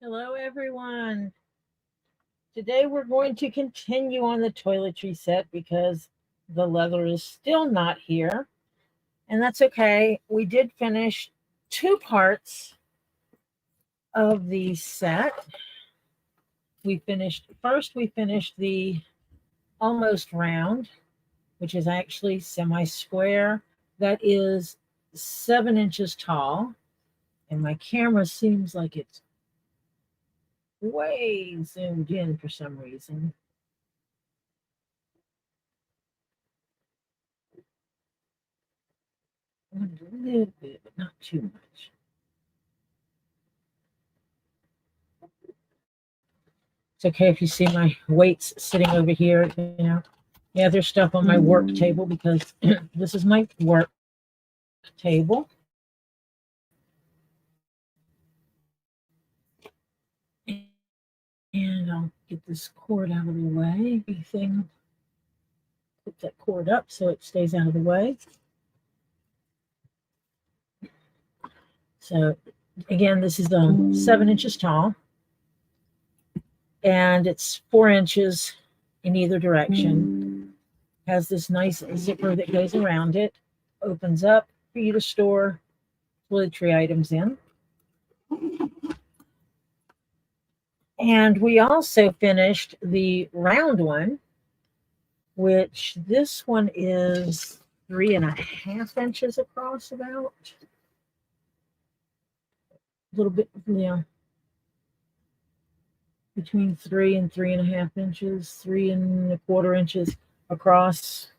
Hello, everyone. Today we're going to continue on the toiletry set because the leather is still not here. And that's okay. We did finish two parts of the set. We finished the almost round, which is actually semi-square. That is 7 inches tall. And my camera seems like it's way zoomed in for some reason. A little bit, but not too much. It's okay if you see my weights sitting over here. Yeah, there's stuff on my work table because this is my work table. And I'll get this cord out of the way. Put that cord up so it stays out of the way. So again, this is 7 inches tall. And it's 4 inches in either direction. Has this nice zipper that goes around it. Opens up for you to store toiletry items in. And we also finished the round one, which this one is 3.5 inches across, about a little bit, between 3 and 3.5 inches, 3.25 inches across.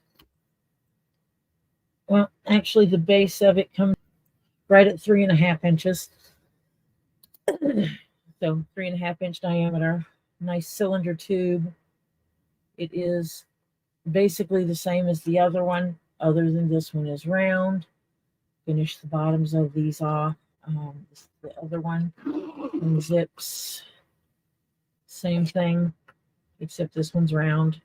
Well, actually, the base of it comes right at 3.5 inches. So 3.5 inch diameter, nice cylinder tube. It is basically the same as the other one, other than this one is round. Finish the bottoms of these off. The other one, and zips, same thing, except this one's round.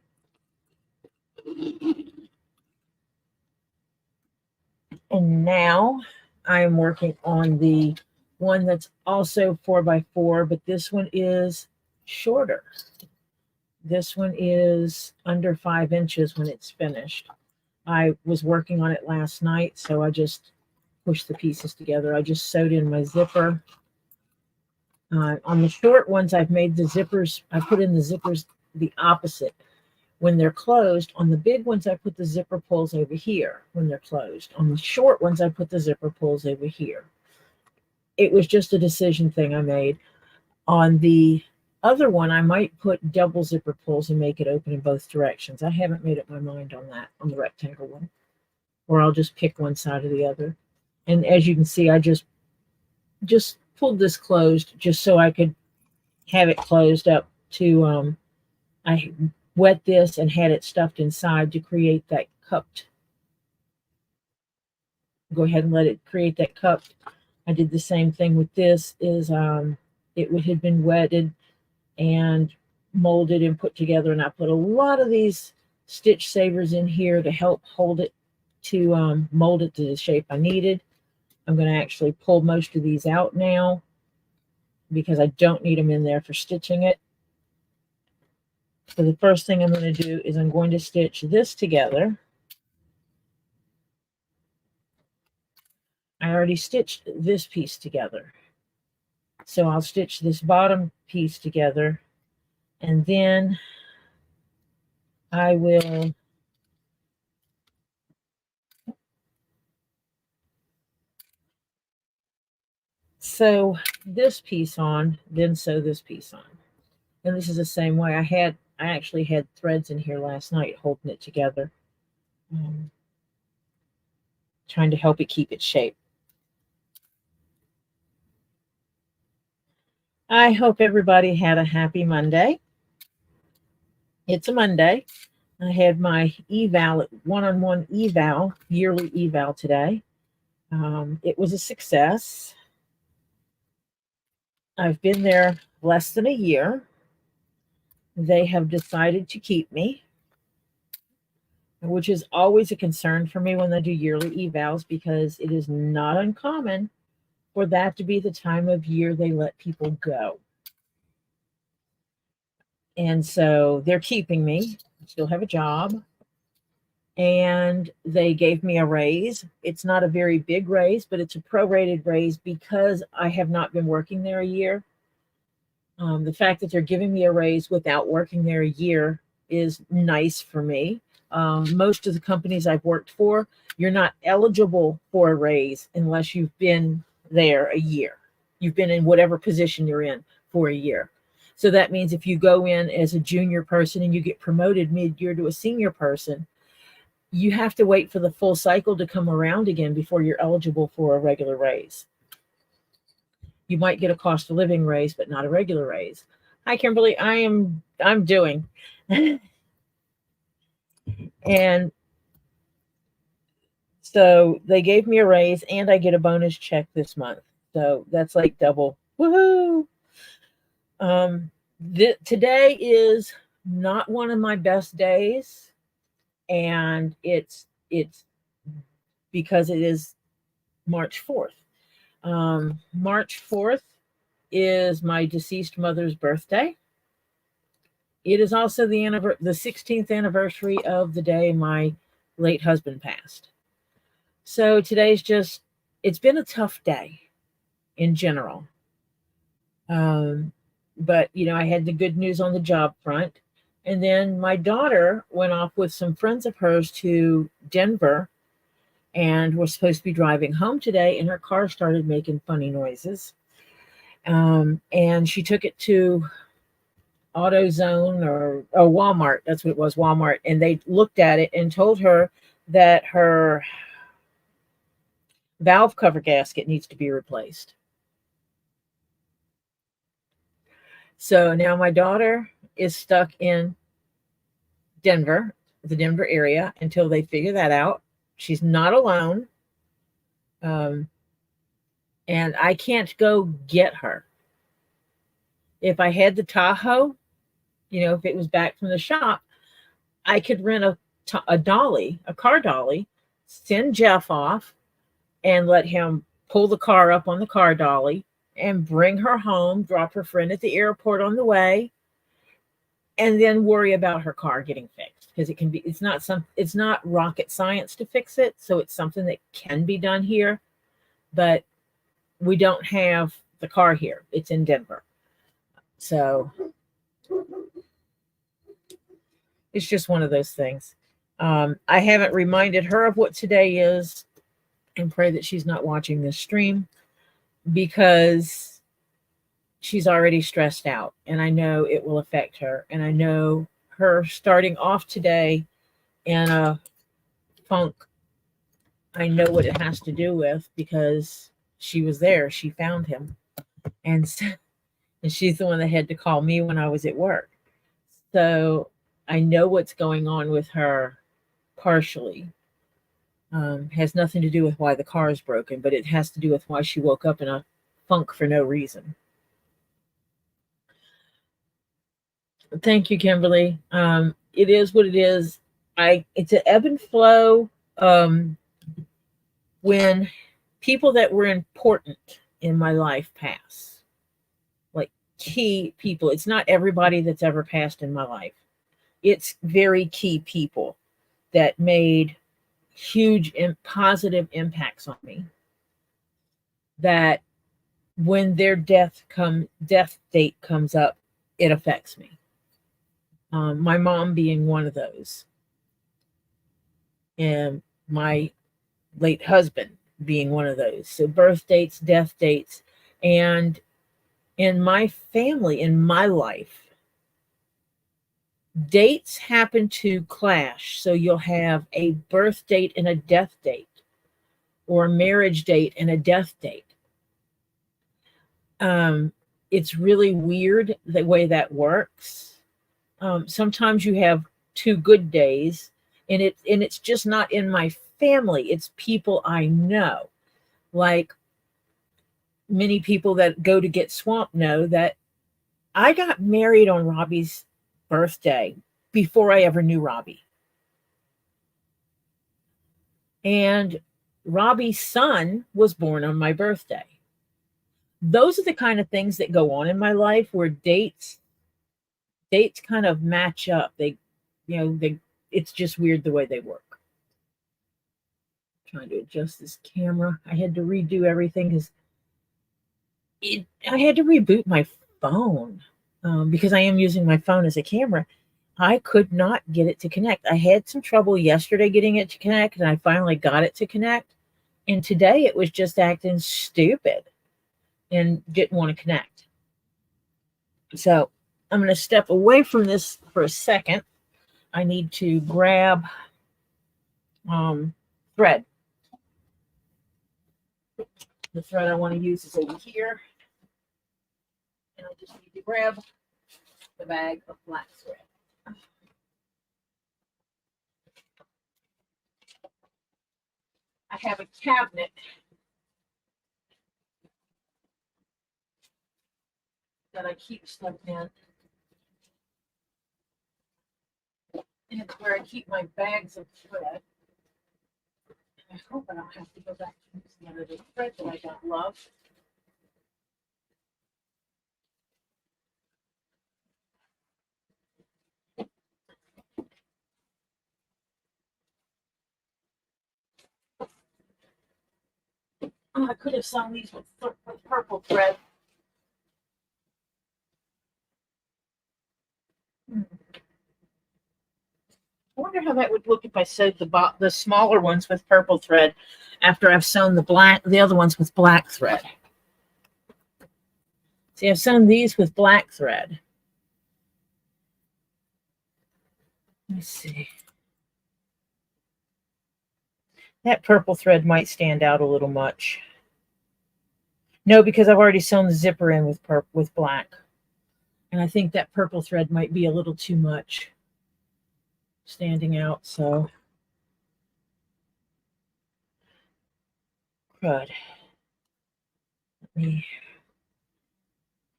And now I am working on the one that's also 4x4, but this one is shorter. This one is under 5 inches when it's finished. I was working on it last night, so I just pushed the pieces together. I just sewed in my zipper. On the short ones, I've made the zippers, I put in the zippers the opposite. When they're closed, on the big ones, I put the zipper pulls over here when they're closed. On the short ones, I put the zipper pulls over here. It was just a decision thing I made. On the other one, I might put double zipper pulls and make it open in both directions. I haven't made up my mind on that, on the rectangle one. Or I'll just pick one side or the other. And as you can see, I just pulled this closed just so I could have it closed up to, I wet this and had it stuffed inside to create that cupped. Go ahead and let it create that cup. I did the same thing with this. It had been wetted and molded and put together, and I put a lot of these stitch savers in here to help hold it to mold it to the shape I needed. I'm going to actually pull most of these out now because I don't need them in there for stitching it. So the first thing I'm going to do is I'm going to stitch this together. I already stitched this piece together. So I'll stitch this bottom piece together, and then I will sew this piece on, then sew this piece on. And this is the same way. I actually had threads in here last night holding it together, trying to help it keep its shape. I hope everybody had a happy Monday. It's a Monday. I had my eval, one-on-one eval, yearly eval today. It was a success. I've been there less than a year. They have decided to keep me, which is always a concern for me when they do yearly evals, because it is not uncommon for that to be the time of year they let people go. And so they're keeping me. I still have a job. And they gave me a raise. It's not a very big raise, but it's a prorated raise because I have not been working there a year. The fact that they're giving me a raise without working there a year is nice for me. Most of the companies I've worked for, you're not eligible for a raise unless you've been there a year. You've been in whatever position you're in for a year. So that means if you go in as a junior person and you get promoted mid-year to a senior person, you have to wait for the full cycle to come around again before you're eligible for a regular raise. You might get a cost of living raise, but not a regular raise. Hi, Kimberly. I'm doing. And so they gave me a raise and I get a bonus check this month. So that's like double. Woohoo! Today is not one of my best days, and it's because it is March 4th. March 4th is my deceased mother's birthday. It is also the 16th anniversary of the day my late husband passed. So today's it's been a tough day in general. But, I had the good news on the job front. And then my daughter went off with some friends of hers to Denver and was supposed to be driving home today, and her car started making funny noises. And she took it to AutoZone or Walmart. That's what it was, Walmart. And they looked at it and told her that her valve cover gasket needs to be replaced. So now my daughter is stuck in Denver, the Denver area, until they figure that out. She's not alone. And I can't go get her. If I had the Tahoe, if it was back from the shop, I could rent a dolly, a car dolly, send Jeff off and let him pull the car up on the car dolly and bring her home, drop her friend at the airport on the way, and then worry about her car getting fixed. Because it's not rocket science to fix it. So it's something that can be done here, but we don't have the car here. It's in Denver. So it's just one of those things. I haven't reminded her of what today is, and pray that she's not watching this stream, because she's already stressed out, and I know it will affect her. And I know her starting off today in a funk, I know what it has to do with, because she was there. She found him. And she's the one that had to call me when I was at work. So I know what's going on with her partially. Has nothing to do with why the car is broken, but it has to do with why she woke up in a funk for no reason. Thank you, Kimberly. It is what it is. It's an ebb and flow. When people that were important in my life pass, like key people, it's not everybody that's ever passed in my life. It's very key people that made huge and positive impacts on me, that when their death date comes up, it affects me. My mom being one of those, and my late husband being one of those. So birth dates, death dates, and in my family, in my life, dates happen to clash. So you'll have a birth date and a death date, or a marriage date and a death date. It's really weird the way that works. Sometimes you have 2 good days, and it's just not in my family. It's people I know. Like many people that go to get swamped know that I got married on Robbie's birthday before I ever knew Robbie. And Robbie's son was born on my birthday. Those are the kind of things that go on in my life, where dates dates kind of match up. It's just weird the way they work. Trying to adjust this camera. I had to redo everything because I had to reboot my phone because I am using my phone as a camera. I could not get it to connect. I had some trouble yesterday getting it to connect, and I finally got it to connect. And today it was just acting stupid and didn't want to connect. So I'm going to step away from this for a second. I need to grab thread. The thread I want to use is over here. And I just need to grab the bag of black thread. I have a cabinet that I keep stuff in. And it's where I keep my bags of thread. I hope I don't have to go back to using the other thread that I don't love. Oh, I could have sewn these with purple thread. I wonder how that would look if I sewed the smaller ones with purple thread after I've sewn the other ones with black thread. See, I've sewn these with black thread. Let me see. That purple thread might stand out a little much. No, because I've already sewn the zipper in with black. And I think that purple thread might be a little too much standing out, so good. Let me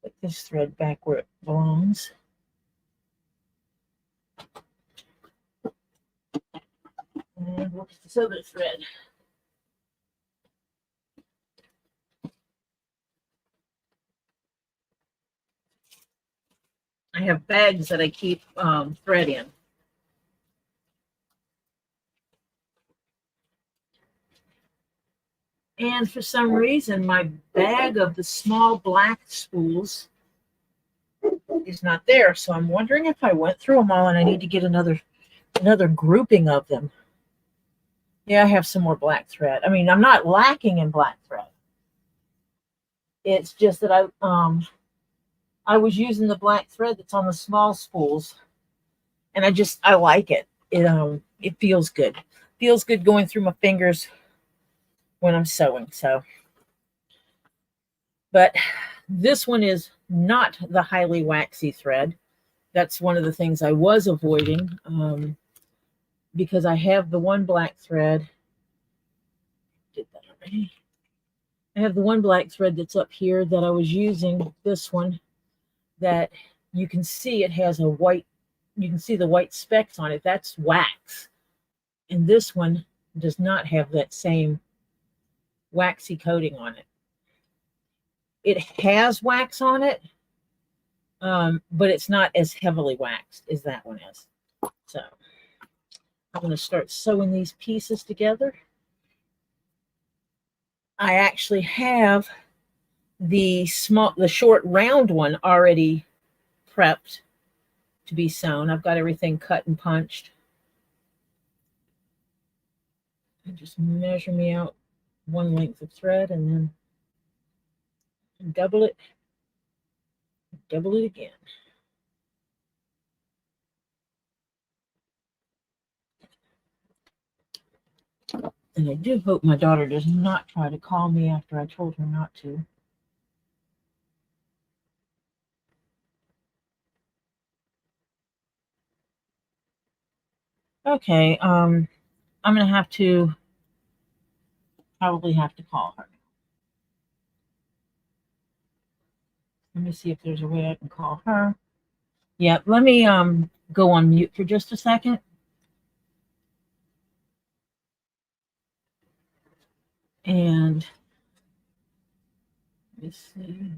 put this thread back where it belongs. And look at this other thread. I have bags that I keep thread in. And for some reason, my bag of the small black spools is not there. So I'm wondering if I went through them all and I need to get another grouping of them. Yeah, I have some more black thread. I mean, I'm not lacking in black thread. It's just that I was using the black thread that's on the small spools, and I like it. It feels good. Feels good going through my fingers when I'm sewing. So, but this one is not the highly waxy thread. That's one of the things I was avoiding because I have the one black thread. Did that already? I have the one black thread that's up here that I was using. This one that you can see it has a white. You can see the white specks on it. That's wax. And this one does not have that same waxy coating on it. It has wax on it, but it's not as heavily waxed as that one is. So I'm going to start sewing these pieces together. I actually have the short round one already prepped to be sewn. I've got everything cut and punched. And just measure me out one length of thread and then double it again. And I do hope my daughter does not try to call me after I told her not to. Okay, I'm gonna probably have to call her. Let me see if there's a way I can call her. Yeah, let me go on mute for just a second. And let me see.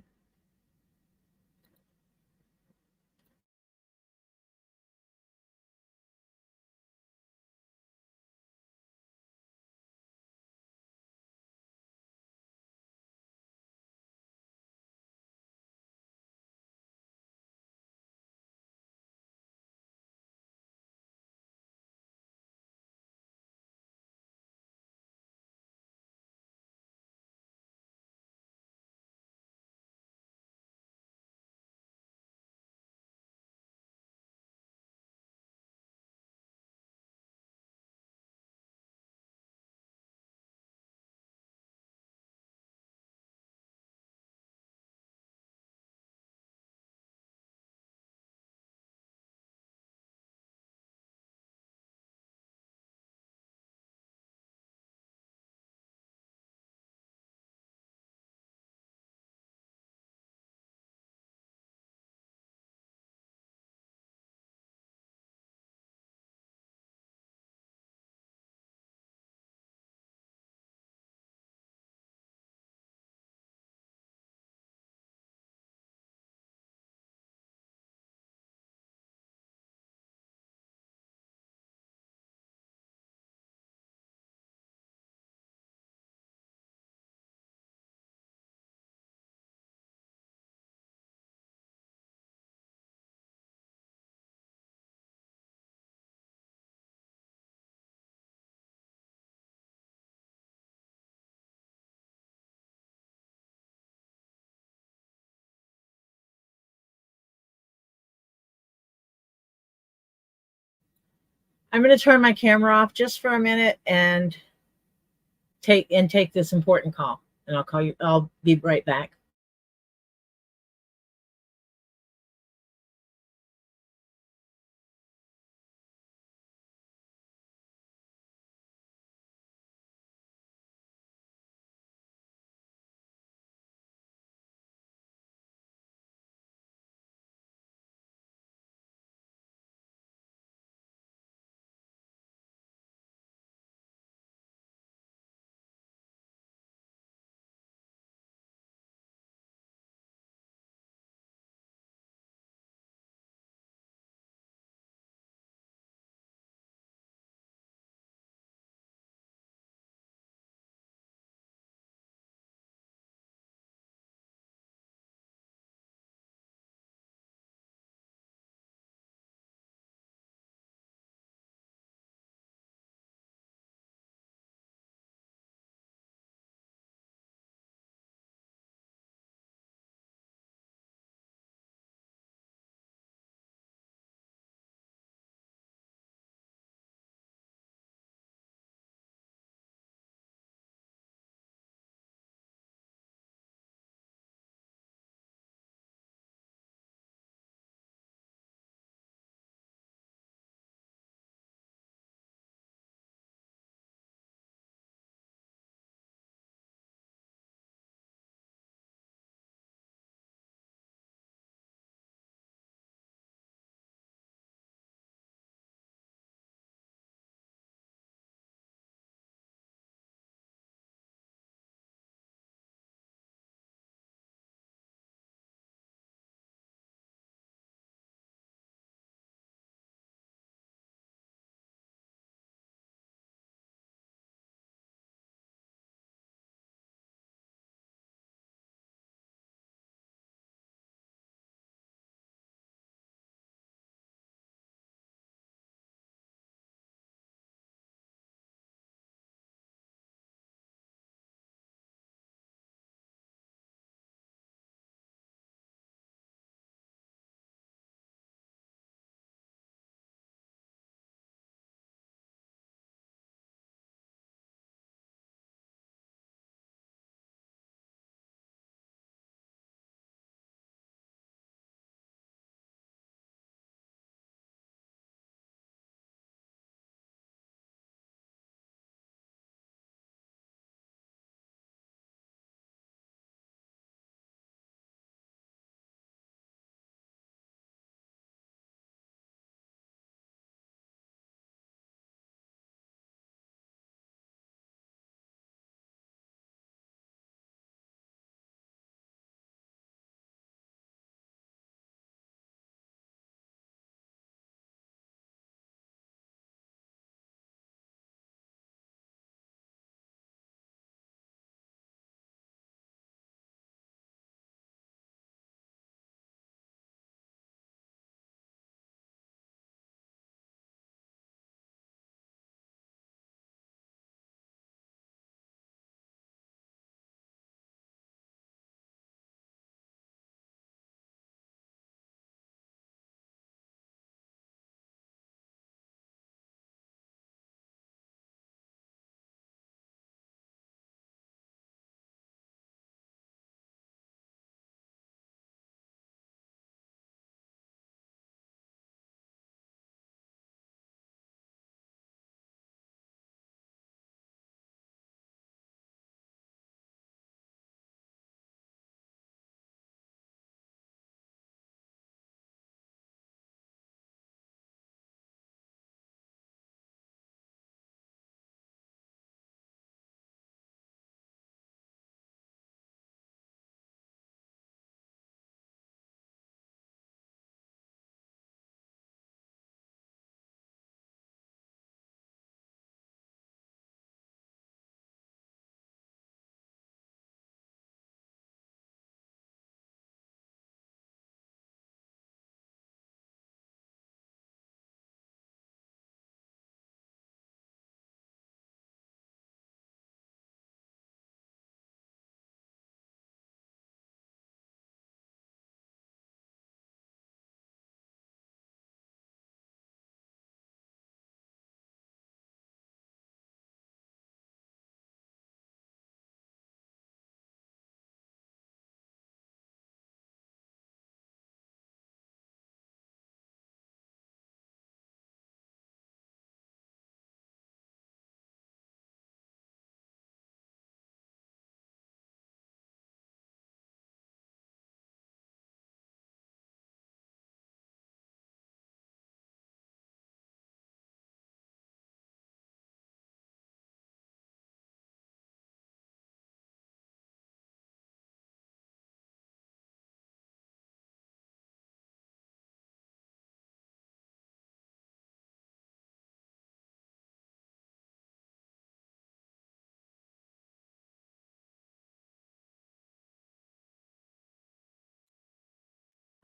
I'm going to turn my camera off just for a minute and take this important call. And I'll call you. I'll be right back.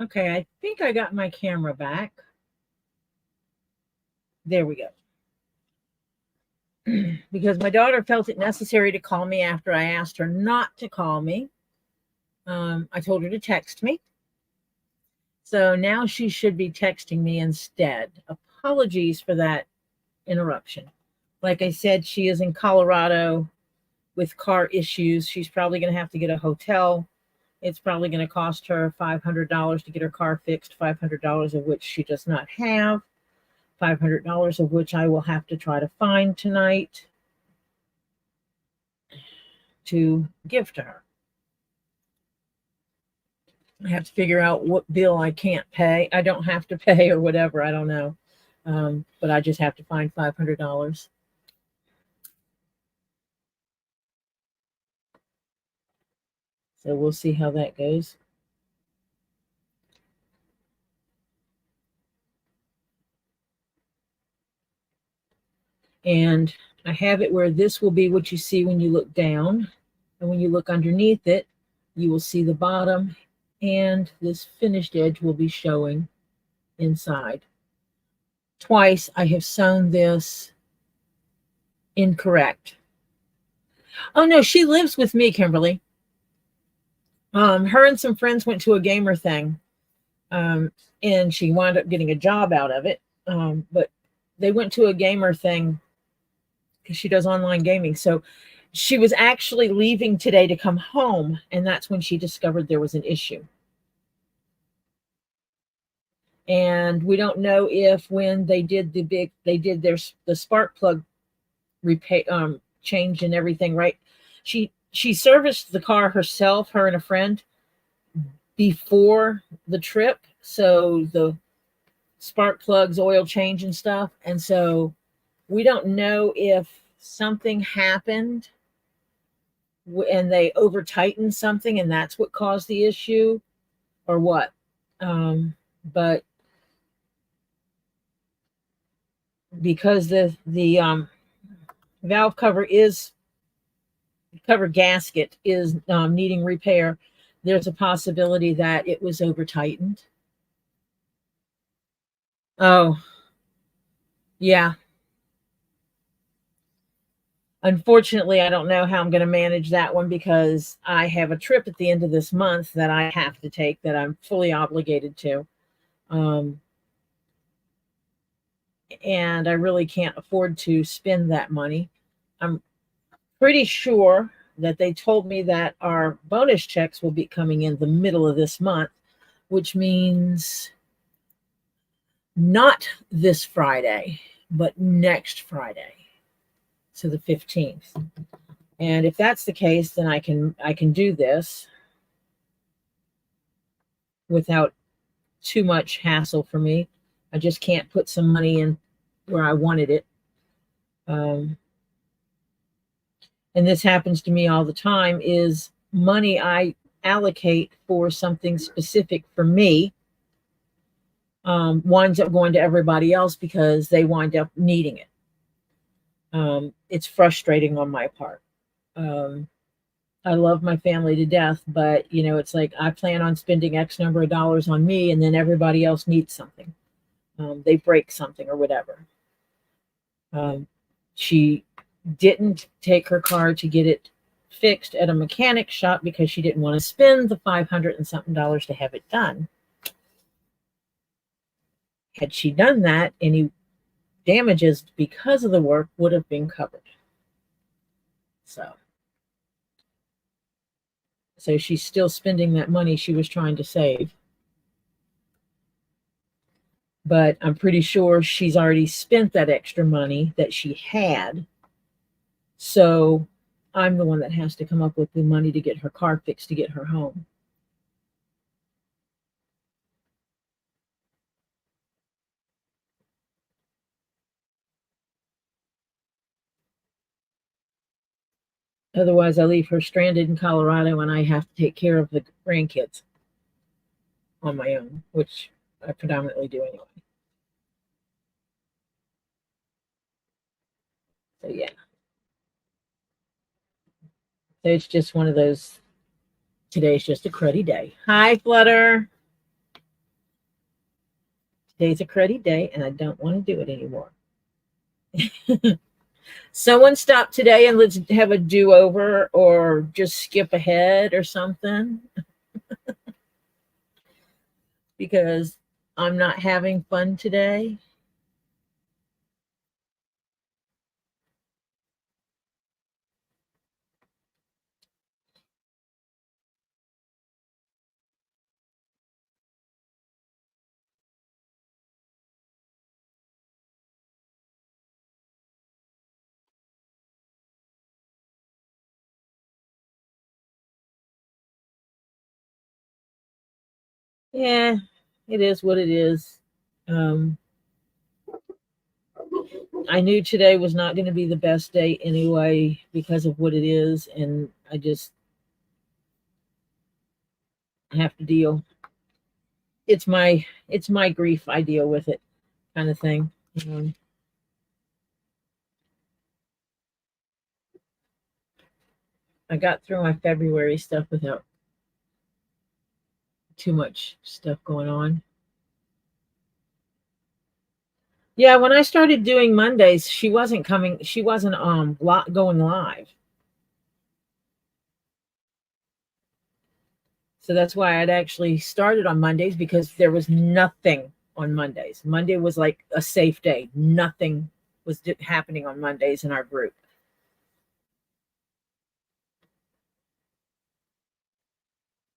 Okay, I think I got my camera back. There we go. Because my daughter felt it necessary to call me after I asked her not to call me. I told her to text me. So now she should be texting me instead. Apologies for that interruption. Like I said, she is in Colorado with car issues. She's probably going to have to get a hotel. It's probably going to cost her $500 to get her car fixed, $500 of which she does not have, $500 of which I will have to try to find tonight to give to her. I have to figure out what bill I can't pay. I don't have to pay or whatever. I don't know. But I just have to find $500. So we'll see how that goes. And I have it where this will be what you see when you look down. And when you look underneath it, you will see the bottom, and this finished edge will be showing inside. Twice I have sewn this incorrect. Oh no, she lives with me, Kimberly. Her and some friends went to a gamer thing, and she wound up getting a job out of it. But they went to a gamer thing because she does online gaming. So she was actually leaving today to come home, and that's when she discovered there was an issue. And we don't know if when they did the spark plug repair change and everything, right? She serviced the car herself, her and a friend, before the trip, so the spark plugs, oil change and stuff. And so we don't know if something happened and they over tightened something and that's what caused the issue or what. But because the valve cover gasket is needing repair, there's a possibility that it was over tightened. Oh, yeah. Unfortunately, I don't know how I'm going to manage that one because I have a trip at the end of this month that I have to take that I'm fully obligated to. And I really can't afford to spend that money. I'm pretty sure that they told me that our bonus checks will be coming in the middle of this month, which means not this Friday, but next Friday. So the 15th. And if that's the case, then I can do this without too much hassle for me. I just can't put some money in where I wanted it. And this happens to me all the time, is money I allocate for something specific for me winds up going to everybody else because they wind up needing it. It's frustrating on my part. I love my family to death, but it's like I plan on spending X number of dollars on me, and then everybody else needs something. They break something or whatever. She didn't take her car to get it fixed at a mechanic shop because she didn't want to spend the $500 and something to have it done. Had she done that, any damages because of the work would have been covered. So she's still spending that money she was trying to save. But I'm pretty sure she's already spent that extra money that she had. So I'm the one that has to come up with the money to get her car fixed to get her home. Otherwise, I leave her stranded in Colorado and I have to take care of the grandkids on my own, which I predominantly do anyway. So, yeah. So it's just one of those, today's just a cruddy day. Hi, Flutter. Today's a cruddy day and I don't want to do it anymore. Someone stop today and let's have a do-over or just skip ahead or something, because I'm not having fun today. Yeah, it is what it is. Um, I knew today was not going to be the best day anyway because of what it is, and I just have to deal. It's my grief. I deal with it, kind of thing. I got through my February stuff without too much stuff going on. Yeah, when I started doing Mondays, she wasn't coming. She wasn't going live. So that's why I'd actually started on Mondays, because there was nothing on Mondays. Monday was like a safe day. Nothing was happening on Mondays in our group.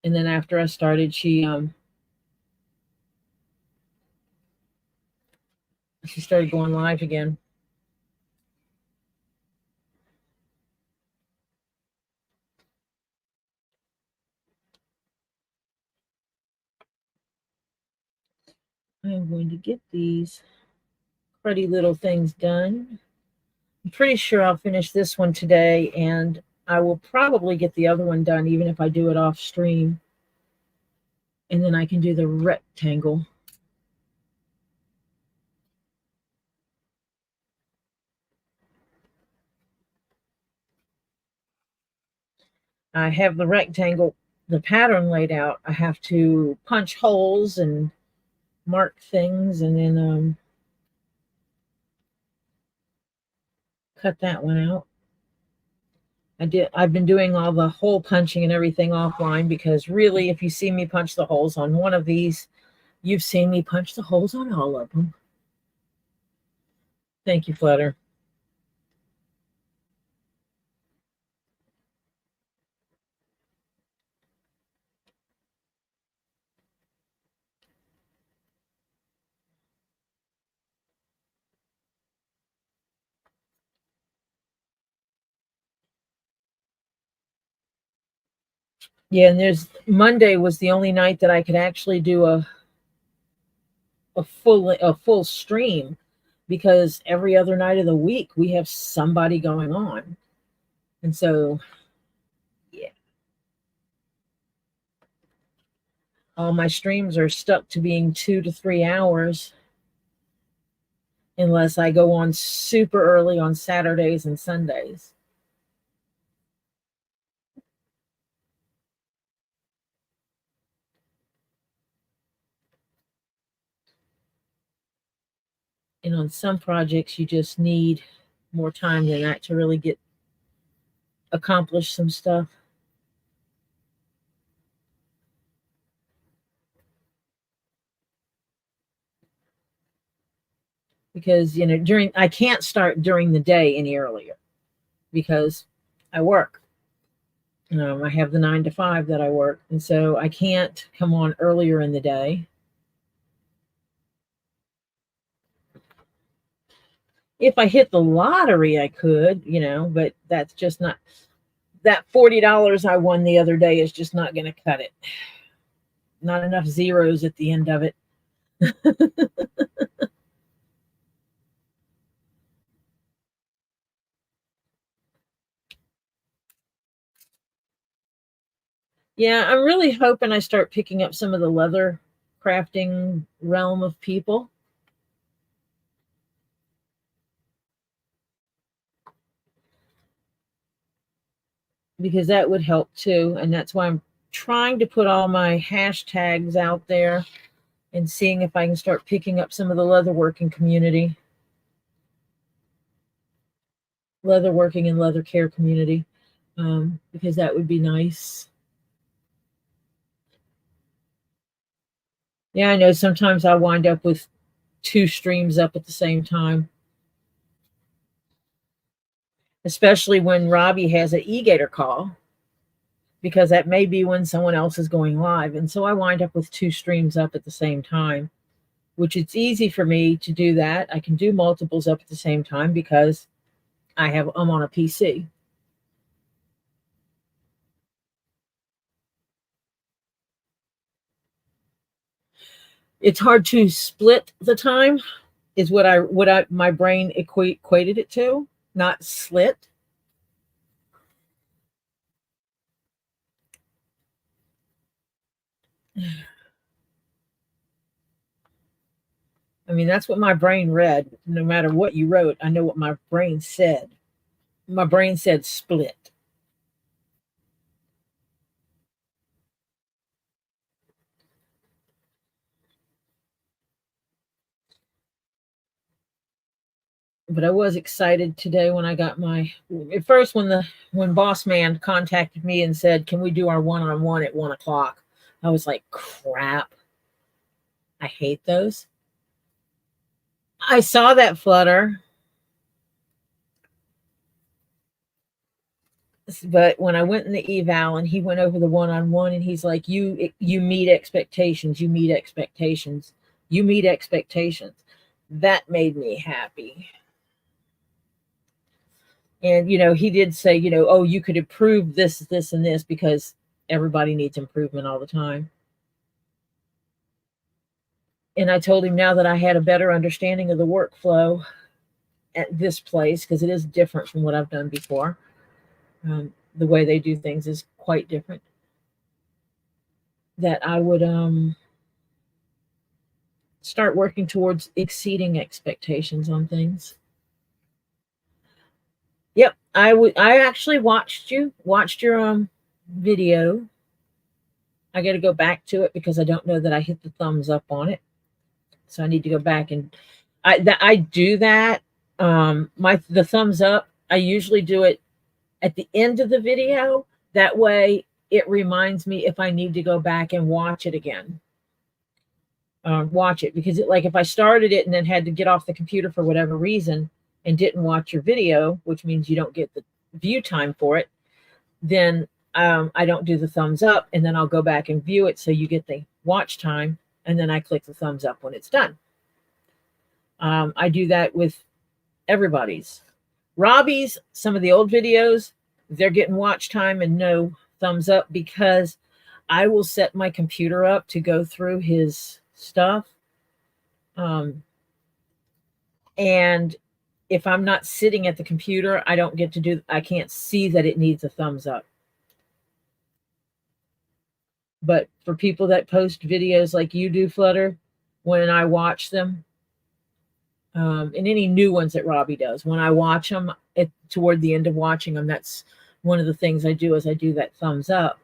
And then after I started, she started going live again. I'm going to get these pretty little things done. I'm pretty sure I'll finish this one today, and I will probably get the other one done even if I do it off stream. And then I can do the rectangle. I have the rectangle, the pattern laid out. I have to punch holes and mark things, and then cut that one out. I've been doing all the hole punching and everything offline, because really, if you see me punch the holes on one of these, you've seen me punch the holes on all of them. Thank you, Flutter. Yeah, and there's Monday was the only night that I could actually do a full stream, because every other night of the week we have somebody going on. And so, yeah, all my streams are stuck to being 2 to 3 hours, unless I go on super early on Saturdays and Sundays. And on some projects, you just need more time than that to really get accomplish some stuff. Because during I can't start during the day any earlier, because I work. I have the 9 to 5 that I work, and so I can't come on earlier in the day. If I hit the lottery, I could, but that's just not, that $40 I won the other day is just not going to cut it. Not enough zeros at the end of it. Yeah, I'm really hoping I start picking up some of the leather crafting realm of people, because that would help too. And that's why I'm trying to put all my hashtags out there and seeing if I can start picking up some of the leatherworking community, leatherworking and leather care community, because that would be nice. Yeah, I know sometimes I wind up with two streams up at the same time, especially when Robbie has an e-gator call, because that may be when someone else is going live. And so I wind up with two streams up at the same time, which it's easy for me to do that. I can do multiples up at the same time because I'm on a PC. It's hard to split the time is what my brain equated it to, not slit. I mean, that's what my brain read. No matter what you wrote, I know what my brain said. My brain said split. But I was excited today when I got at first when Boss Man contacted me and said, "Can we do our one-on-one at 1 o'clock?" I was like, "Crap. I hate those." I saw that Flutter. But when I went in the eval and he went over the one-on-one and he's like, you meet expectations, you meet expectations, you meet expectations. That made me happy. And he did say, oh, you could improve this, this, and this, because everybody needs improvement all the time. And I told him now that I had a better understanding of the workflow at this place, because it is different from what I've done before. The way they do things is quite different. That I would start working towards exceeding expectations on things. Yep, I actually watched your video. I got to go back to it because I don't know that I hit the thumbs up on it, so I need to go back and I do that. The thumbs up, I usually do it at the end of the video. That way, it reminds me if I need to go back and watch it again. Watch it, because like if I started it and then had to get off the computer for whatever reason and didn't watch your video, which means you don't get the view time for it, then I don't do the thumbs up, and then I'll go back and view it so you get the watch time, and then I click the thumbs up when it's done. I do that with everybody's. Robbie's, some of the old videos, they're getting watch time and no thumbs up, because I will set my computer up to go through his stuff. And if I'm not sitting at the computer, I can't see that it needs a thumbs up. But for people that post videos like you do, Flutter, when I watch them, and any new ones that Robbie does, when I watch them, toward the end of watching them, that's one of the things I do, is I do that thumbs up,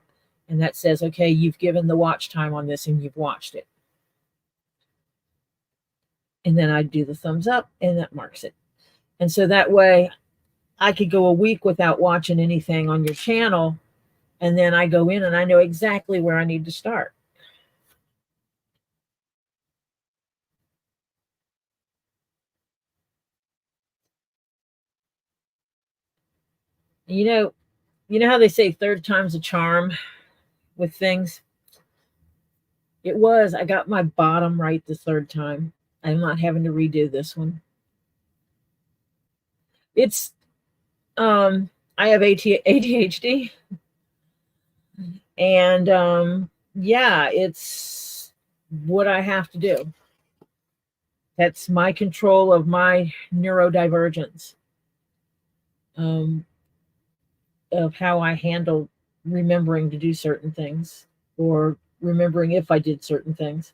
and that says, okay, you've given the watch time on this and you've watched it. And then I do the thumbs up, and that marks it. And so that way I could go a week without watching anything on your channel, and then I go in and I know exactly where I need to start. You know how they say third time's a charm with things? I got my bottom right the third time. I'm not having to redo this one. It's I have ADHD, and yeah, it's what I have to do. That's my control of my neurodivergence, of how I handle remembering to do certain things, or remembering if I did certain things.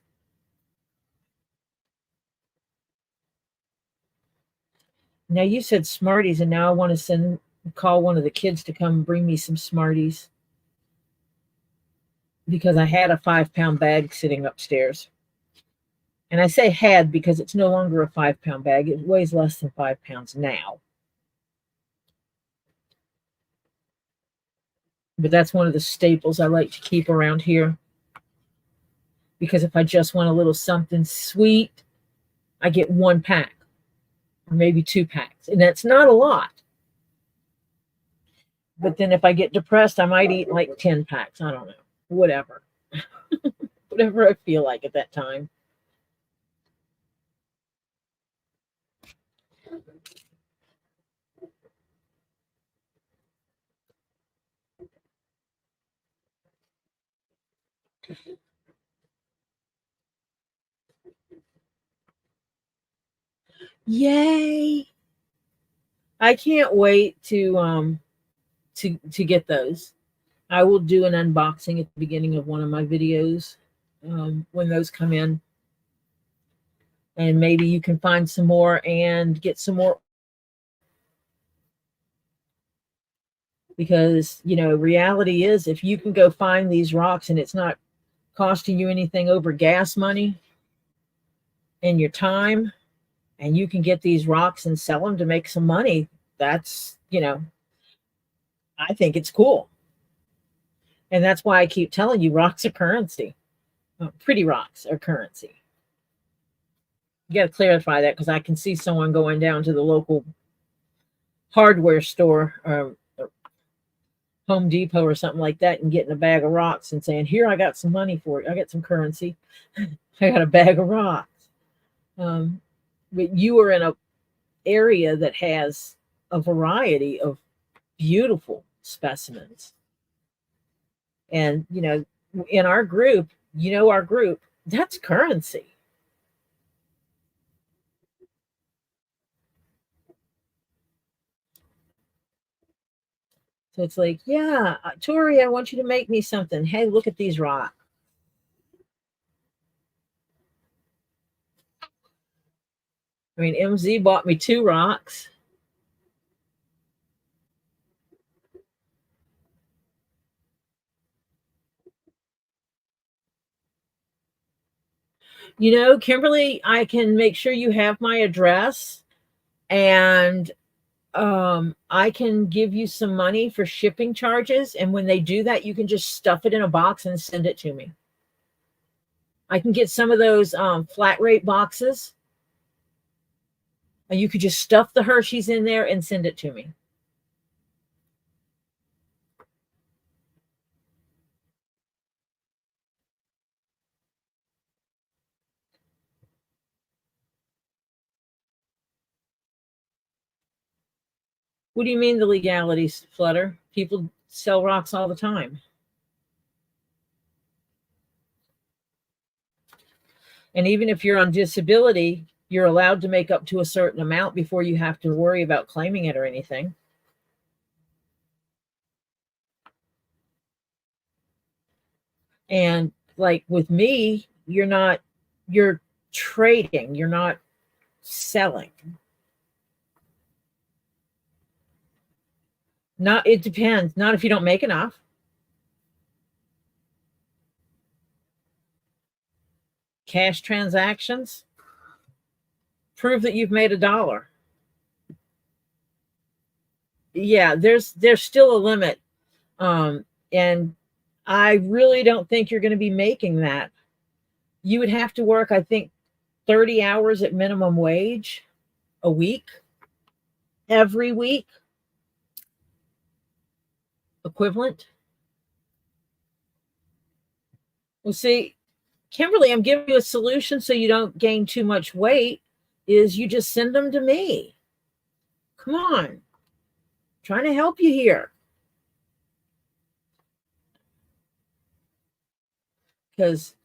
Now you said Smarties, and now I want to call one of the kids to come bring me some Smarties, because I had a 5-pound bag sitting upstairs. And I say had because it's no longer a 5 pound bag. It weighs less than 5 pounds now. But that's one of the staples I like to keep around here. Because if I just want a little something sweet, I get 1 pack or maybe 2 packs. And that's not a lot. But then if I get depressed, I might eat like 10 packs. I don't know. Whatever. Whatever I feel like at that time. Yay! I can't wait to get those. I will do an unboxing at the beginning of one of my videos when those come in. And maybe you can find some more and get some more. Because, reality is if you can go find these rocks and it's not costing you anything over gas money and your time, and you can get these rocks and sell them to make some money, that's, I think it's cool. And that's why I keep telling you rocks are currency. Pretty rocks are currency. You got to clarify that because I can see someone going down to the local hardware store or Home Depot or something like that and getting a bag of rocks and saying, here, I got some money for it. I got some currency. I got a bag of rocks. But you are in a area that has a variety of beautiful specimens. And, in our group, our group, that's currency. So it's like, yeah, Tori, I want you to make me something. Hey, look at these rocks. I mean, MZ bought me 2 rocks. Kimberly, I can make sure you have my address, and I can give you some money for shipping charges. And when they do that, you can just stuff it in a box and send it to me. I can get some of those flat rate boxes, and you could just stuff the Hershey's in there and send it to me. What do you mean the legalities, Flutter? People sell rocks all the time. And even if you're on disability, you're allowed to make up to a certain amount before you have to worry about claiming it or anything. And like with me, you're trading, you're not selling. Not, it depends. Not if you don't make enough. Cash transactions prove that you've made $1. Yeah, there's still a limit. And I really don't think you're going to be making that. You would have to work, I think, 30 hours at minimum wage a week, every week, equivalent. Well, see, Kimberly, I'm giving you a solution so you don't gain too much weight, is you just send them to me. Come on. I'm trying to help you here. Because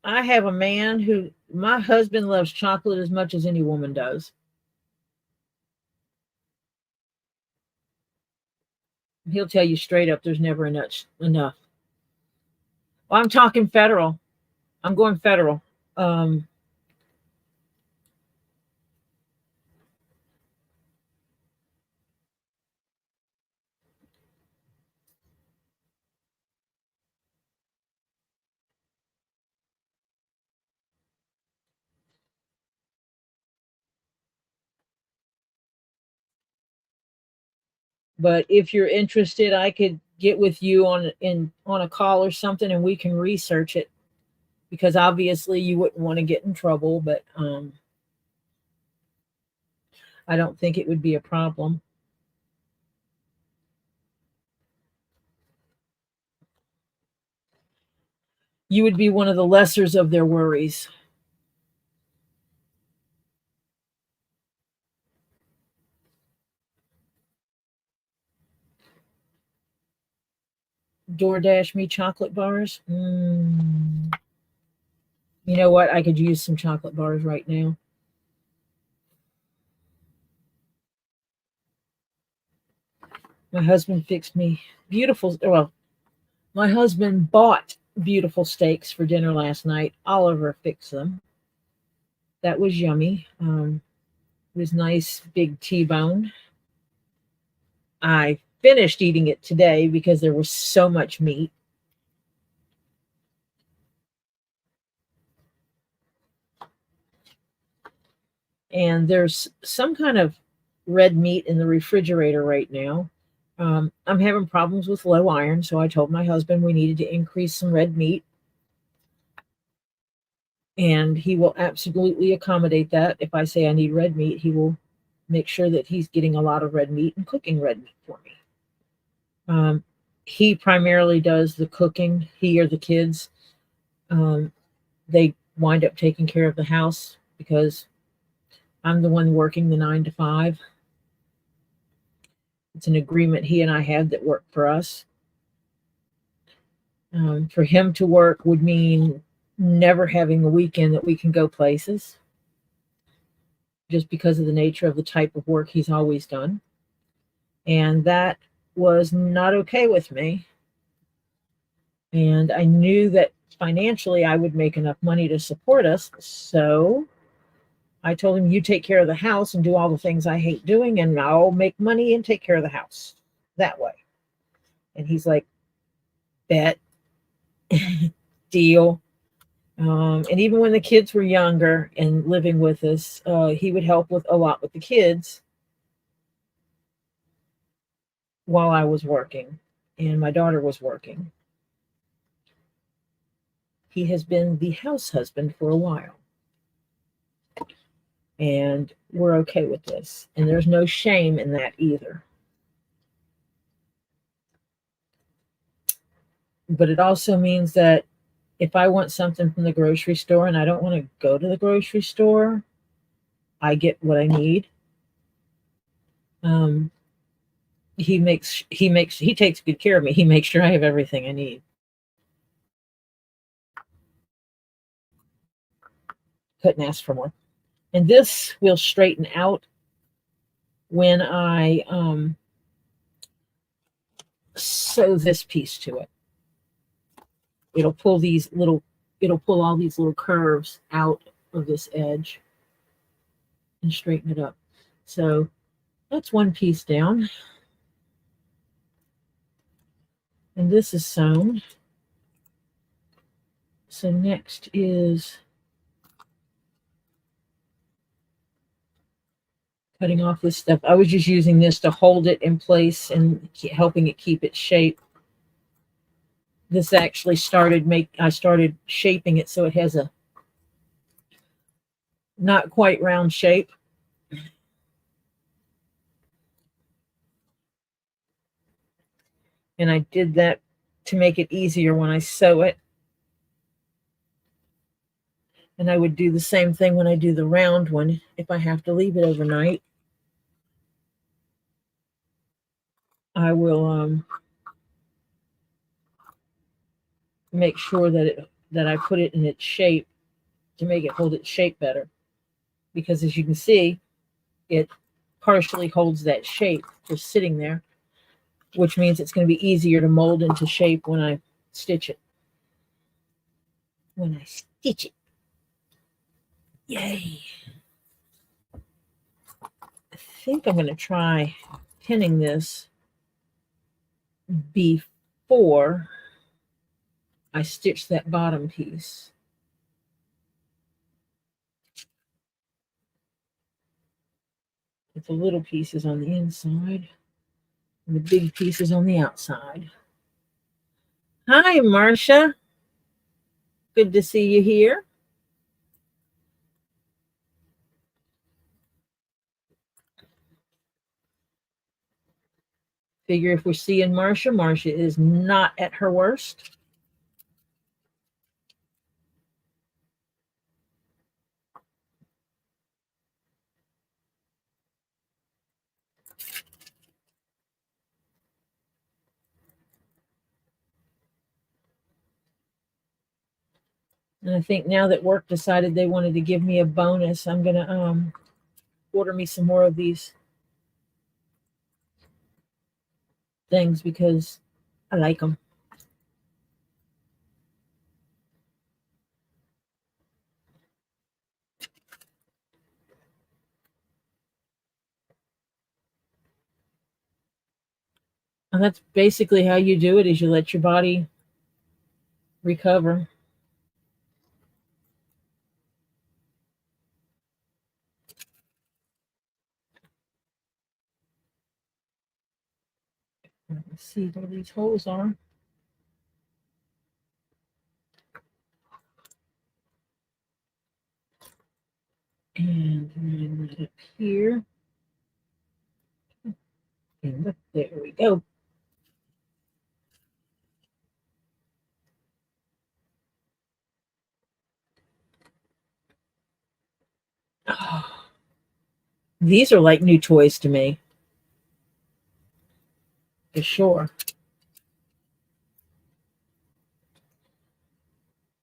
I have a man who, my husband loves chocolate as much as any woman does. He'll tell you straight up there's never enough. Well, I'm talking federal. I'm going federal. Um, But if you're interested, I could get with you on a call or something, and we can research it, because obviously you wouldn't want to get in trouble, but I don't think it would be a problem. You would be one of the lessers of their worries. DoorDash me chocolate bars. You know what? I could use some chocolate bars right now. My husband fixed me beautiful. Well, my husband bought beautiful steaks for dinner last night. Oliver fixed them. That was yummy. It was nice, big T-bone. I finished eating it today because there was so much meat. And there's some kind of red meat in the refrigerator right now. I'm having problems with low iron, so I told my husband we needed to increase some red meat, and he will absolutely accommodate that. If I say I need red meat, he will make sure that he's getting a lot of red meat and cooking red meat for me. He primarily does the cooking, he or the kids. They wind up taking care of the house because I'm the one working the 9 to 5. It's an agreement he and I had that worked for us. For him to work would mean never having a weekend that we can go places, just because of the nature of the type of work he's always done. And that was not okay with me. And I knew that financially I would make enough money to support us. So I told him, you take care of the house and do all the things I hate doing, and I'll make money and take care of the house that way. And he's like, bet, deal. And even when the kids were younger and living with us, he would help with a lot with the kids while I was working and my daughter was working. He has been the house husband for a while. And we're okay with this. And there's no shame in that either. But it also means that if I want something from the grocery store and I don't want to go to the grocery store, I get what I need. He takes good care of me. He makes sure I have everything I need. Couldn't ask for more. And this will straighten out when I sew this piece to it. It'll pull all these little curves out of this edge and straighten it up. So that's one piece down. And this is sewn. So next is cutting off this stuff. I was just using this to hold it in place and helping it keep its shape. This actually I started shaping it so it has a not quite round shape. And I did that to make it easier when I sew it. And I would do the same thing when I do the round one if I have to leave it overnight. I will make sure that I put it in its shape to make it hold its shape better. Because as you can see, it partially holds that shape just sitting there, which means it's going to be easier to mold into shape when I stitch it. Yay. I think I'm going to try pinning this before I stitch that bottom piece. With the little pieces on the inside. And the big pieces on the outside. Hi, Marcia. Good to see you here. Figure if we're seeing Marcia, Marcia is not at her worst. And I think now that work decided they wanted to give me a bonus, I'm gonna order me some more of these things because I like them. And that's basically how you do it: is you let your body recover. Let's see where these holes are. And line that up here. And there we go. Oh, these are like new toys to me, for sure.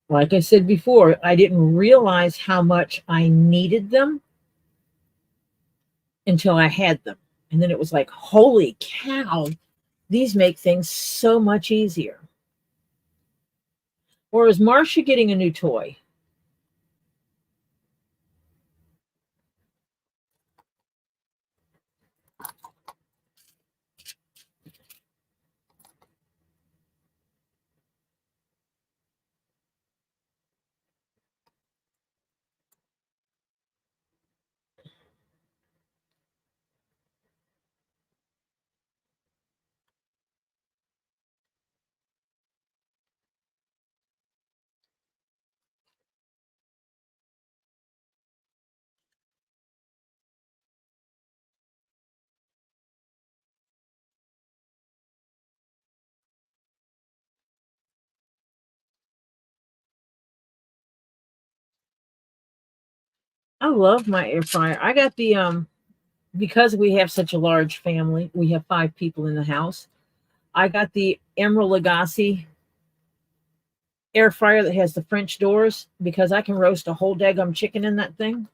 Like I said before, I didn't realize how much I needed them until I had them. And then it was like, holy cow, these make things so much easier. Or is Marcia getting a new toy? I love my air fryer. I got the because we have such a large family, we have 5 people in the house. I got the Emerald Lagasse air fryer that has the French doors because I can roast a whole daggum chicken in that thing.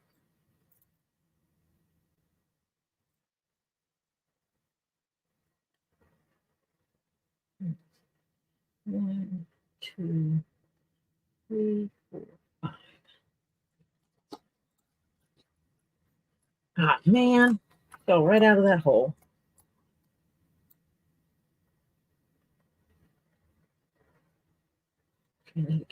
One, two, three, four, five. Ah, man, fell right out of that hole. Okay,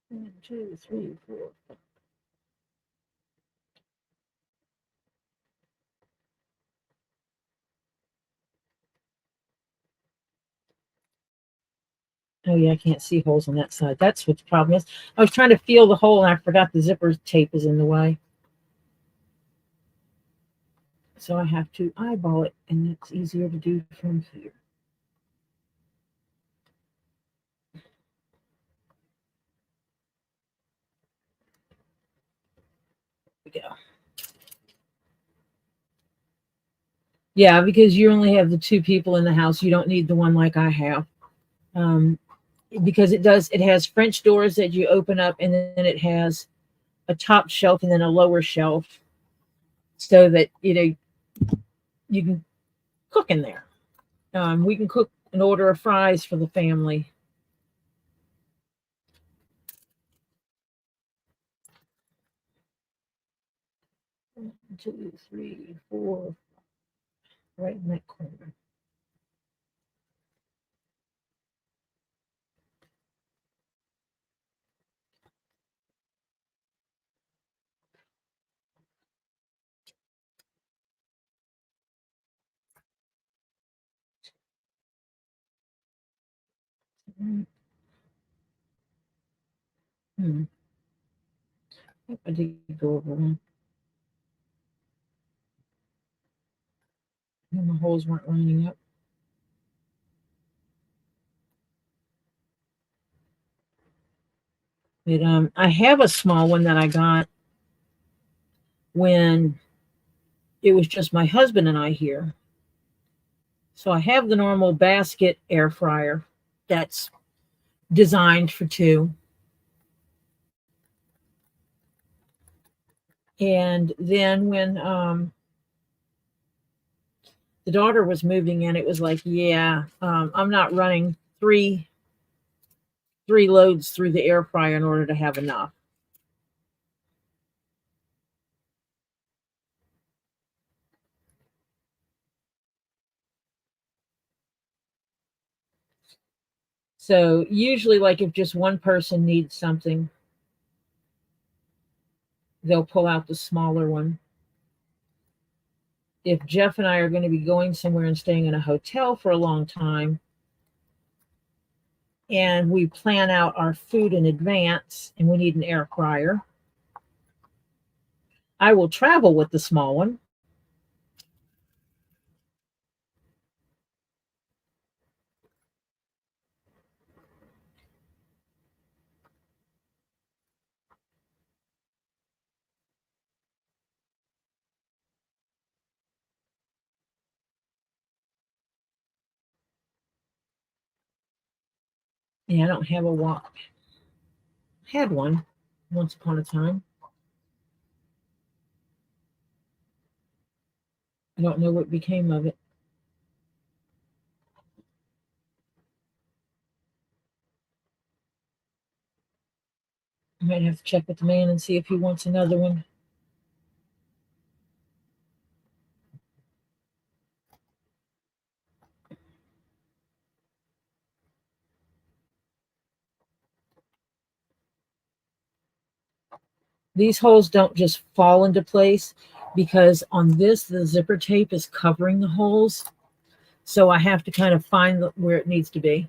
1, 2, 3, 4. Oh yeah, I can't see holes on that side. That's what the problem is. I was trying to feel the hole and I forgot the zipper tape is in the way. So I have to eyeball it, and it's easier to do from here. There we go. Yeah, because you only have the 2 people in the house. You don't need the one like I have. Um, because it has French doors that you open up, and then it has a top shelf and then a lower shelf so that you can cook in there. We can cook an order of fries for the family. 1, 2, 3, 4, right in that corner. Hmm. I did go over one. My holes weren't lining up. But I have a small one that I got when it was just my husband and I here. So I have the normal basket air fryer that's designed for two. And then when the daughter was moving in, it was like, yeah, I'm not running three loads through the air fryer in order to have enough. So usually, like if just one person needs something, they'll pull out the smaller one. If Jeff and I are going to be going somewhere and staying in a hotel for a long time, and we plan out our food in advance and we need an air fryer, I will travel with the small one. Yeah, I don't have a walk. Had one once upon a time. I don't know what became of it. I might have to check with the man and see if he wants another one. These holes don't just fall into place because on this, the zipper tape is covering the holes. So I have to kind of find where it needs to be.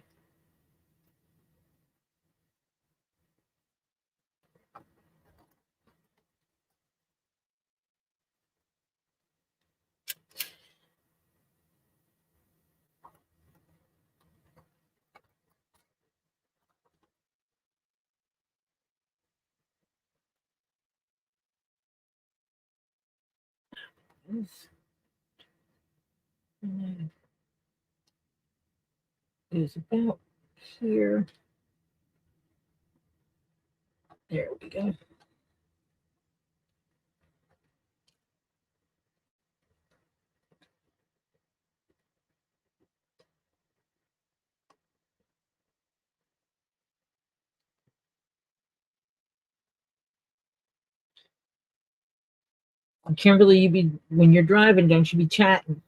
This is about here. There we go. Kimberly, you be when you're driving, don't you be chatting?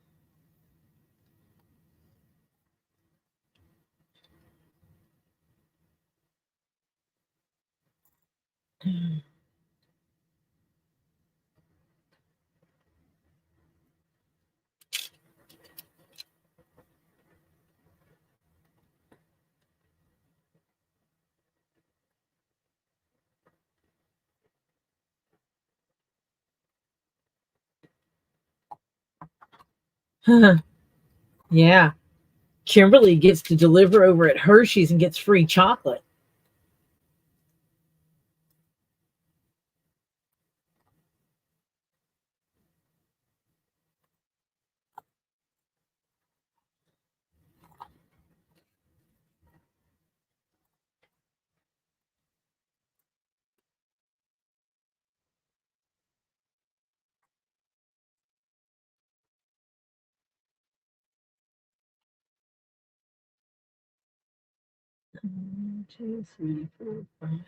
Yeah. Kimberly gets to deliver over at Hershey's and gets free chocolate. One, two, three, four, five.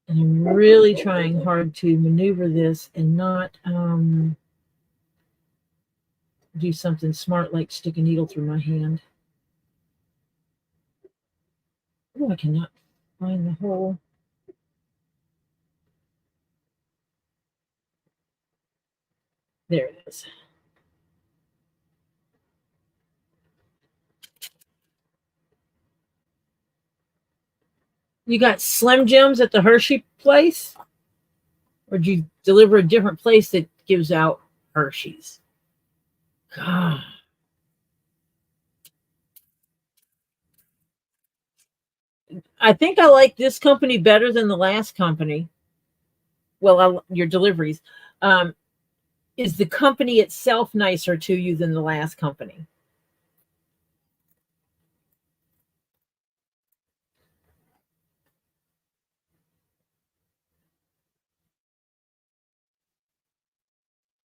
And I'm really trying hard to maneuver this and not do something smart like stick a needle through my hand. Oh, I cannot find the hole. There it is. You got Slim Jims at the Hershey place? Or do you deliver a different place that gives out Hershey's? God. I think I like this company better than the last company. Well, your deliveries. Um, is the company itself nicer to you than the last company?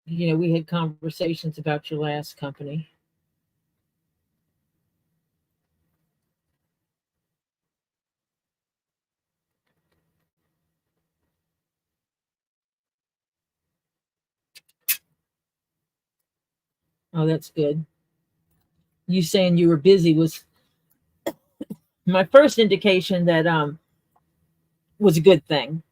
You know, we had conversations about your last company. Oh, that's good. You saying you were busy was my first indication that was a good thing,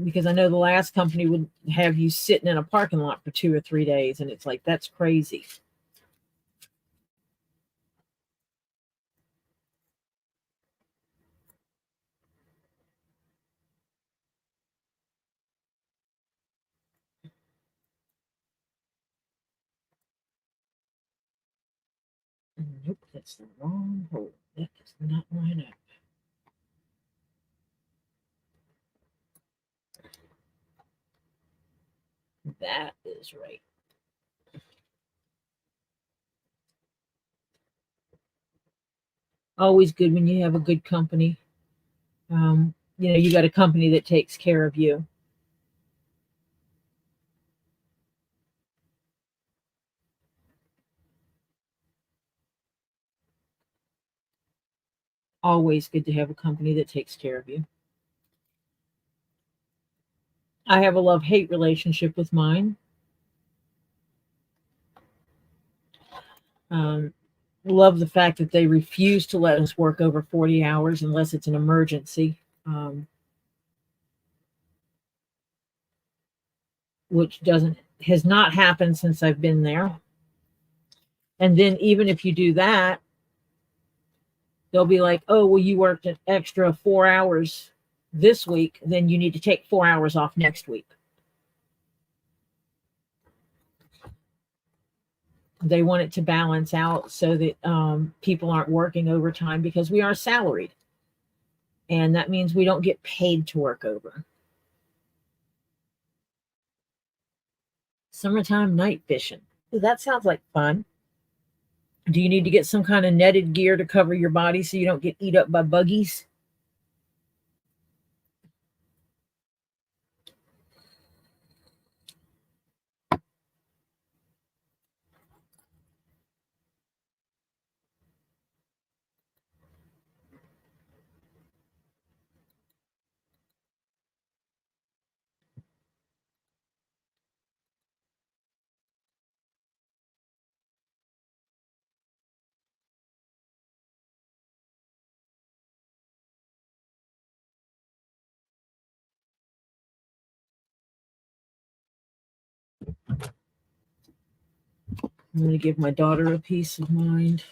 because I know the last company would have you sitting in a parking lot for 2 or 3 days, and it's like that's crazy. Nope, that's the wrong hole. That does not line up. That is right. Always good when you have a good company. You know, you got a company that takes care of you. Always good to have a company that takes care of you. I have a love-hate relationship with mine. Um, Love the fact that they refuse to let us work over 40 hours unless it's an emergency, which doesn't has not happened since I've been there. And then even if you do that, they'll be like, "Oh, well, you worked an extra 4 hours this week, then you need to take 4 hours off next week." They want it to balance out so that people aren't working overtime, because we are salaried, and that means we don't get paid to work over. Summertime night fishing. Ooh, that sounds like fun. Do you need to get some kind of netted gear to cover your body so you don't get eat up by buggies? I'm going to give my daughter a peace of mind.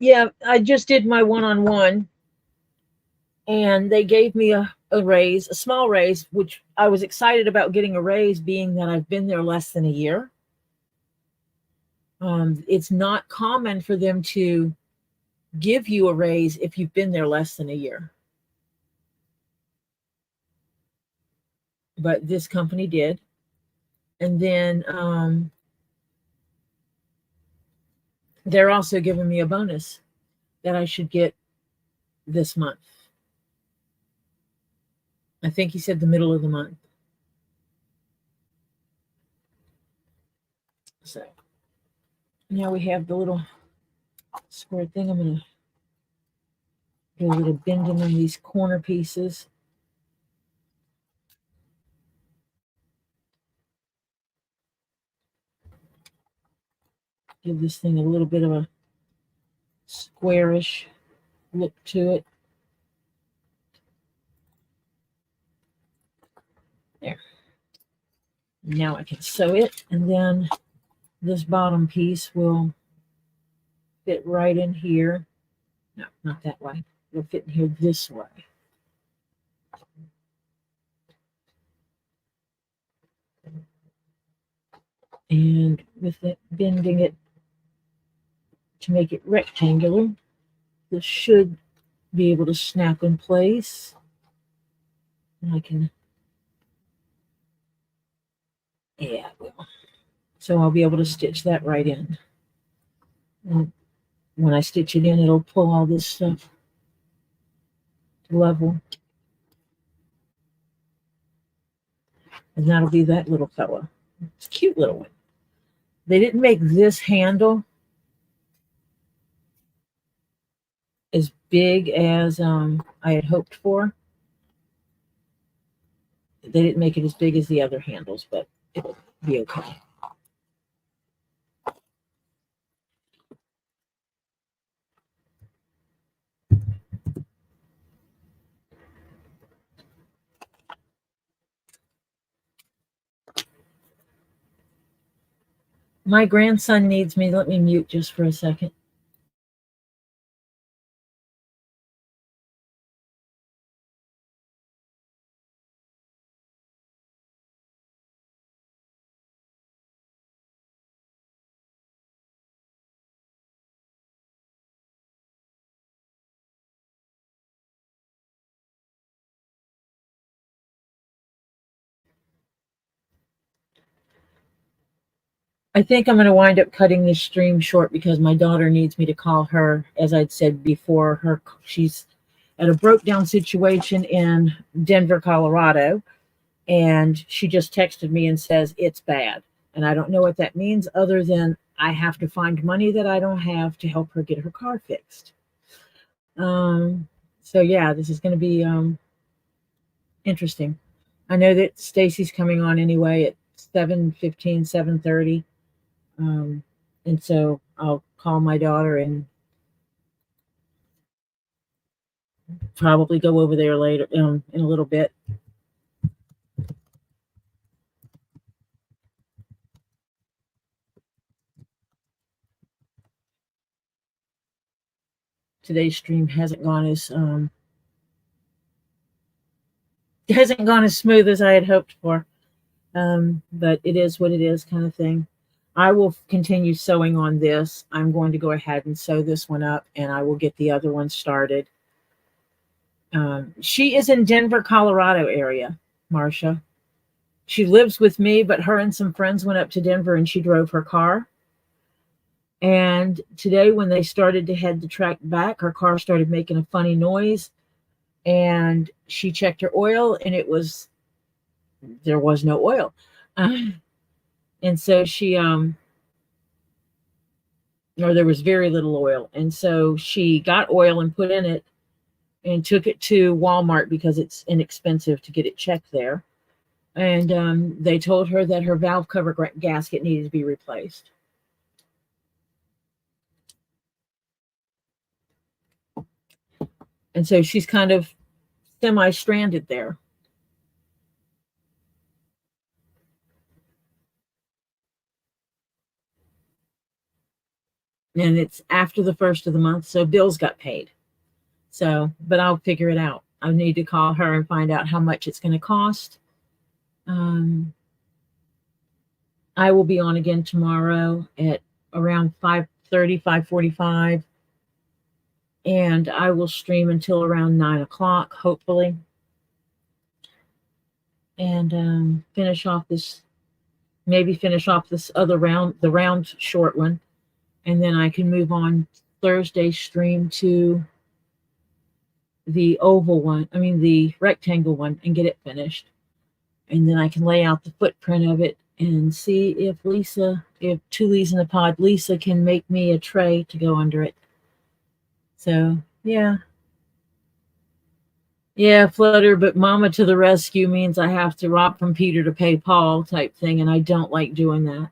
Yeah, I just did my one-on-one, and they gave me a raise, a small raise, which I was excited about getting a raise, being that I've been there less than a year. It's not common for them to give you a raise if you've been there less than a year, but this company did. And then they're also giving me a bonus that I should get this month. I think he said the middle of the month. So now we have the little square thing. I'm going to do a little bending on these corner pieces. Give this thing a little bit of a squarish look to it. There. Now I can sew it, and then this bottom piece will fit right in here. No, not that way. It'll fit in here this way. And with it, bending it to make it rectangular, this should be able to snap in place. And I can, yeah, it will. So I'll be able to stitch that right in. And when I stitch it in, it'll pull all this stuff to level. And that'll be that little fella. It's a cute little one. They didn't make this handle as big as I had hoped for. They didn't make it as big as the other handles, but it'll be okay. My grandson needs me. Let me mute just for a second. I think I'm going to wind up cutting this stream short because my daughter needs me to call her. As I'd said before, she's at a broke down situation in Denver, Colorado, and she just texted me and says it's bad. And I don't know what that means other than I have to find money that I don't have to help her get her car fixed. So yeah, this is going to be interesting. I know that Stacy's coming on anyway at 7:15, 7:30. And so I'll call my daughter and probably go over there later in a little bit. Today's stream hasn't gone as smooth as I had hoped for. But it is what it is, kind of thing. I will continue sewing on this. I'm going to go ahead and sew this one up, and I will get the other one started. She is in Denver, Colorado area, Marcia. She lives with me, but her and some friends went up to Denver, and she drove her car. And today, when they started to head the track back, her car started making a funny noise, and she checked her oil, and there was no oil. And so there was very little oil. And so she got oil and put in it and took it to Walmart because it's inexpensive to get it checked there. And they told her that her valve cover gasket needed to be replaced. And so she's kind of semi-stranded there. And it's after the first of the month, so bills got paid. So, but I'll figure it out. I need to call her and find out how much it's going to cost. I will be on again tomorrow at around 5:30, 5:45. And I will stream until around 9 o'clock, hopefully. And finish off this other round, the round short one. And then I can move on Thursday stream to the oval one, the rectangle one, and get it finished. And then I can lay out the footprint of it and see if Lisa if Tuli's in the pod, Lisa can make me a tray to go under it. So, yeah. Yeah, Flutter, but Mama to the rescue means I have to rob from Peter to pay Paul type thing, and I don't like doing that.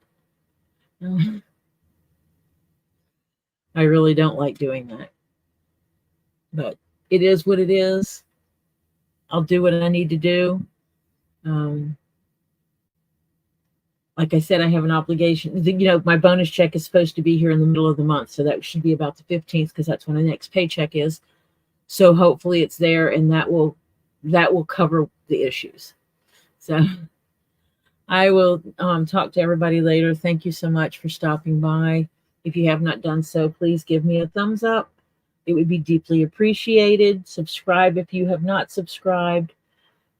I really don't like doing that. But it is what it is. I'll do what I need to do. Like I said, I have an obligation. My bonus check is supposed to be here in the middle of the month, so that should be about the 15th because that's when the next paycheck is. So hopefully it's there, and that will cover the issues. So I will talk to everybody later. Thank you so much for stopping by. If you have not done so, please give me a thumbs up. It would be deeply appreciated. Subscribe if you have not subscribed.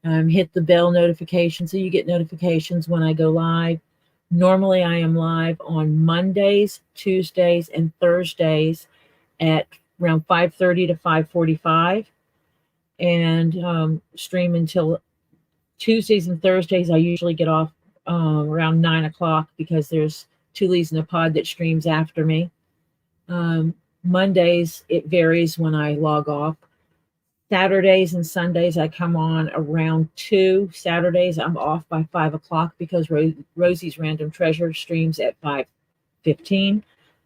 Hit the bell notification so you get notifications when I go live. Normally, I am live on Mondays, Tuesdays, and Thursdays at around 5:30 to 5:45, and stream until Tuesdays and Thursdays. I usually get off around 9 o'clock because there's Tuli's in the pod that streams after me. Mondays, it varies when I log off. Saturdays and Sundays, I come on around 2. Saturdays, I'm off by 5 o'clock because Rosie's Random Treasure streams at 5:15.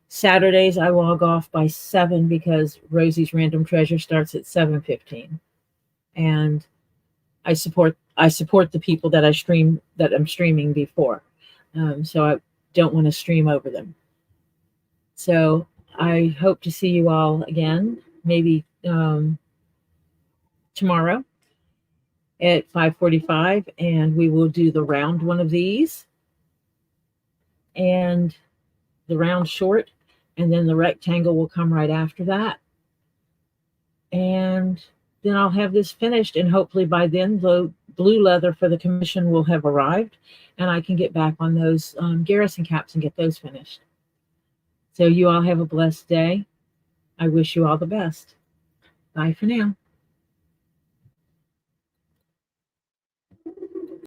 Saturdays, I log off by 7 because Rosie's Random Treasure starts at 7:15. And I support the people that I'm streaming before. So I don't want to stream over them. So I hope to see you all again, maybe tomorrow at 5:45, and we will do the round one of these and the round short, and then the rectangle will come right after that. And then I'll have this finished, and hopefully by then the blue leather for the commission will have arrived, and I can get back on those garrison caps and get those finished. So you all have a blessed day. I wish you all the best. Bye for now.